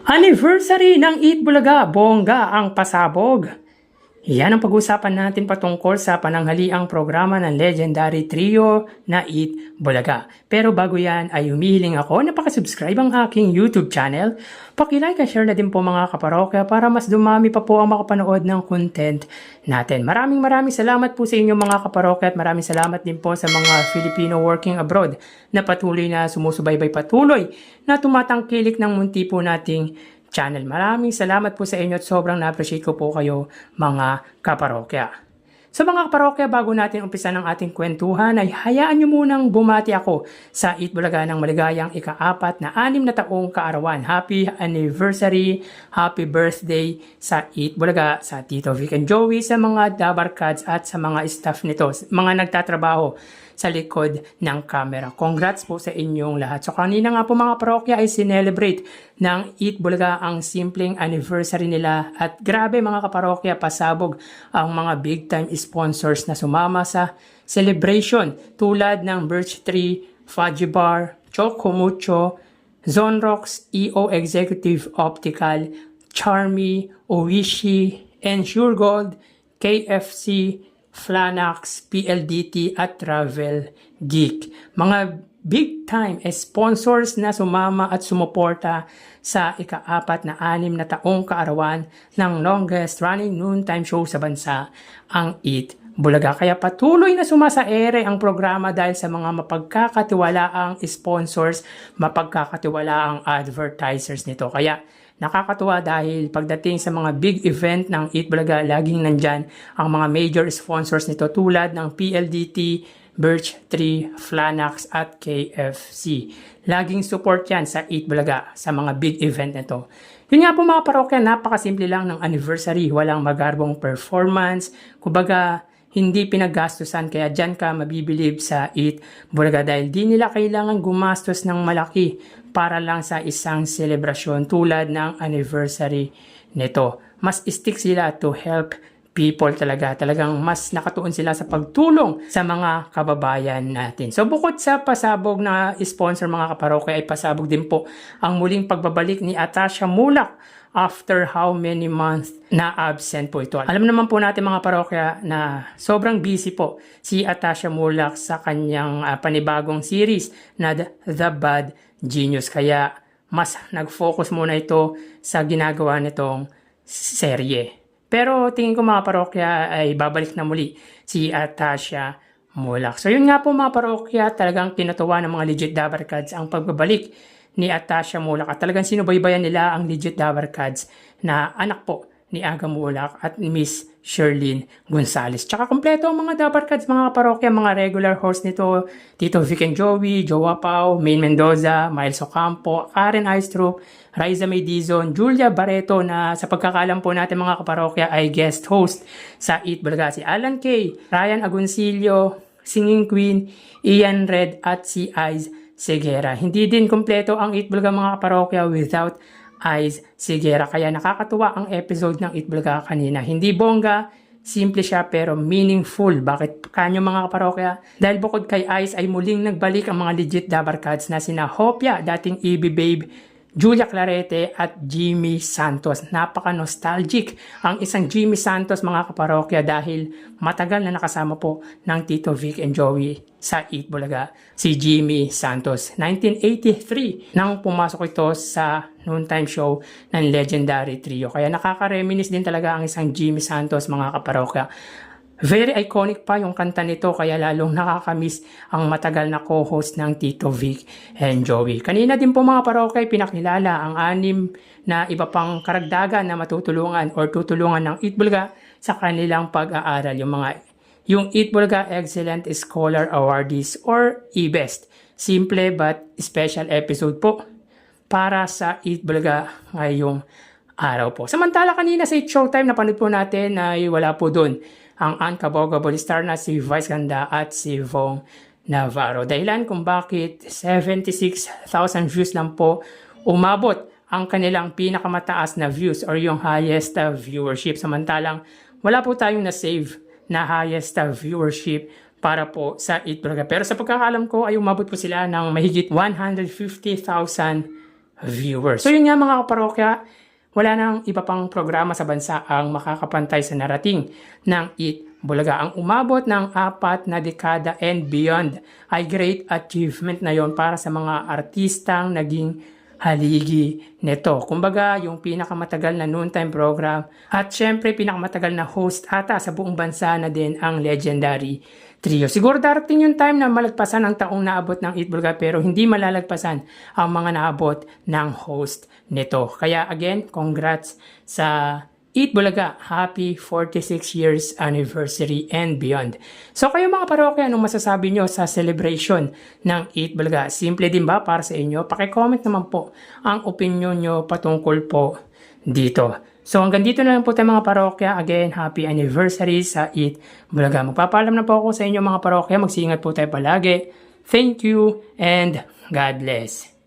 Anniversary ng Eat Bulaga, bongga ang pasabog. Yan ang pag-usapan natin patungkol sa pananghaliang programa ng legendary trio na Eat Bulaga. Pero bago yan ay humihiling ako na pakasubscribe ang aking YouTube channel. Paki-like at share na din po mga kaparokya para mas dumami pa po ang makapanood ng content natin. Maraming salamat po sa inyo mga kaparokya at maraming salamat din po sa mga Filipino working abroad na patuloy na sumusubaybay patuloy na tumatangkilik ng munti po nating channel. Maraming salamat po sa inyo at sobrang na-appreciate ko po kayo mga kaparokya. So mga kaparokya, bago natin umpisa ng ating kwentuhan ay hayaan nyo munang bumati ako sa Eat Bulaga ng maligayang ika-4 na 6 na taong kaarawan. Happy anniversary, happy birthday sa Eat Bulaga, sa Tito Vic and Joey, sa mga Dabarkads at sa mga staff nito, mga nagtatrabaho sa likod ng camera. Congrats po sa inyong lahat. So kanina nga po mga parokya ay sinelebrate ng Eat Bulaga ang simpleng anniversary nila at grabe mga kaparokya, pasabog ang mga big time sponsors na sumama sa celebration tulad ng Birch Tree, Fudgy Bar, Choco Mucho, Zonrox, EO Executive Optical, Charmy, Oishi, Ensure Gold, KFC, Flanax, PLDT at Travel Geek. Mga big time sponsors na sumama at sumuporta sa ika-4 na 6 na taong kaarawan ng longest running noontime show sa bansa, ang Eat Bulaga. Kaya patuloy na sumasaere ang programa dahil sa mga mapagkakatiwalaang sponsors, mapagkakatiwalaang advertisers nito. Kaya nakakatuwa dahil pagdating sa mga big event ng Eat Bulaga, laging nandyan ang mga major sponsors nito tulad ng PLDT, Birch Tree, Flanax at KFC. Laging support yan sa Eat Bulaga sa mga big event nito. Yun nga po mga parokya, napakasimple lang ng anniversary. Walang magarbong performance. Kumbaga, hindi pinaggastusan, kaya dyan ka mabibilib sa Eat Bulaga dahil di nila kailangan gumastos ng malaki para lang sa isang selebrasyon tulad ng anniversary nito. Mas stick sila to help people talaga. Talagang mas nakatuon sila sa pagtulong sa mga kababayan natin. So bukod sa pasabog na sponsor mga kaparokya, ay pasabog din po ang muling pagbabalik ni Atasha Mulak after how many months na absent po ito. Alam naman po natin mga parokya na sobrang busy po si Atasha Mulak sa kanyang panibagong series na The Bad Genius. Kaya mas nag-focus muna ito sa ginagawa nitong serye. Pero tingin ko mga parokya ay babalik na muli si Atasha Mulak. So yun nga po mga parokya, talagang kinatuwa ng mga legit Dabarkads ang pagbabalik ni Atasha Mulak at talagang sinubaybayan nila ang legit Dabarkads na anak po ni Aga Mulak at Miss Sherlyn Gonzalez. Tsaka kompleto ang mga Dabarkads mga parokya, mga regular host nito, Tito Vic and Joey, Jowa Pau, Maine Mendoza, Miles Ocampo, Karen Aistrup, Raisa May Dizon, Julia Barreto na sa pagkakalam po natin mga kaparokya ay guest host sa Eat Bulaga, si Alan Kay, Ryan Agoncillo, Singing Queen, Ian Red at si Eyes Segera. Hindi din kompleto ang Eat Bulaga mga kaparokya without Eyes Segera. Kaya nakakatuwa ang episode ng Eat Bulaga kanina. Hindi bongga, simple siya pero meaningful. Bakit kanyo mga kaparokya? Dahil bukod kay Eyes ay muling nagbalik ang mga legit Dabarkads na sina Hopia, dating EB Babe, Julia Clarete at Jimmy Santos. Napaka-nostalgic ang isang Jimmy Santos mga kaparokya dahil matagal na nakasama po ng Tito Vic and Joey sa Eat Bulaga si Jimmy Santos. 1983 nang pumasok ito sa noontime show ng legendary trio. Kaya nakaka-reminisce din talaga ang isang Jimmy Santos mga kaparokya. Very iconic pa yung kanta nito kaya lalong nakakamiss ang matagal na co-host ng Tito Vic and Joey. Kanina din po mga parokya pinakilala ang 6 na iba pang karagdagan na matutulungan or tutulungan ng Eat Bulaga sa kanilang pag-aaral. Yung Eat Bulaga Excellent Scholar Awardees or EBEST. Simple but special episode po para sa Eat Bulaga ngayong araw po. Samantala kanina sa It's Showtime napanood po natin ay wala po doon ang unkabogable star na si Vice Ganda at si Vong Navarro. Dahilan kung bakit 76,000 views lang po umabot ang kanilang pinakamataas na views or yung highest viewership. Samantalang wala po tayong na-save na highest viewership para po sa Eat Bulaga. Pero sa pagkakalam ko ay umabot po sila ng mahigit 150,000 viewers. So yun nga mga kaparokya, wala nang iba pang programa sa bansa ang makakapantay sa narating ng Eat Bulaga. Ang umabot ng 4 na dekada and beyond ay great achievement na yon para sa mga artistang naging haligi nito. Kumbaga, yung pinakamatagal na noontime program at syempre pinakamatagal na host ata sa buong bansa na din ang Legendary Trio. Siguro darating yung time na malagpasan ang taong naabot ng Eat Bulaga pero hindi malalagpasan ang mga naabot ng host nito. Kaya again, congrats sa Eat Bulaga, happy 46 years anniversary and beyond. So kayo mga parokya, anong masasabi nyo sa celebration ng Eat Bulaga? Simple din ba para sa inyo? Paki-comment naman po ang opinion nyo patungkol po dito. So hanggang dito na lang po tayo mga parokya. Again, happy anniversary sa Eat Bulaga. Magpapaalam na po ako sa inyo mga parokya. Magsiingat po tayo palagi. Thank you and God bless.